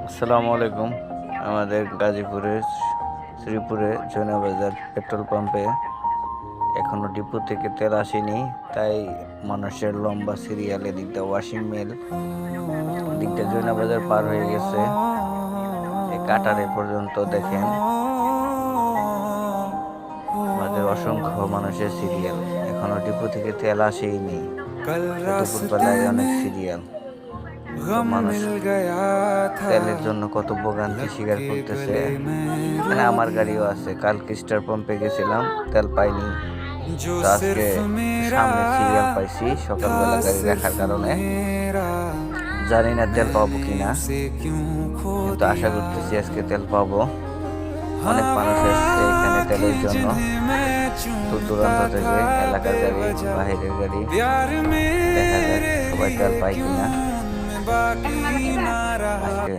আসসালামু আলাইকুম। আমাদের গাজীপুরের শ্রীপুরে জৈনাবাজার পেট্রোল পাম্পে এখনো ডিপো থেকে তেল আসেনি, তাই মানুষের লম্বা সিরিয়াল। এদিকটা ওয়াশিং মিল, এদিকটা জৈনাবাজার পার হয়ে গেছে, এই কাটারে পর্যন্ত দেখেন আমাদের অসংখ্য মানুষের সিরিয়াল। এখনো ডিপো থেকে তেল আসেইনি, দুপুরবেলায় অনেক সিরিয়াল। তো মানুষ তেলের জন্য কত ভোগান্তি স্বীকার করতেছে। এখানে আমার গাড়িও আছে, কালকে স্টার পাম্পে গেছিলাম, তেল পাইনি। তো আজকে সামনে সিরিয়াল পাইছি সকালবেলা গাড়ি রাখার কারণে। জানি না তেল পাবো কিনা, কিন্তু আশা করতেছি আজকে তেল পাবো। অনেক মানুষ এসছে এখানে তেলের জন্য, দূর দূরান্ত থেকে, এলাকার গাড়ি, বাহিরের গাড়ি। দেখা যাক সবাই তেল পাই কিনা আজকে।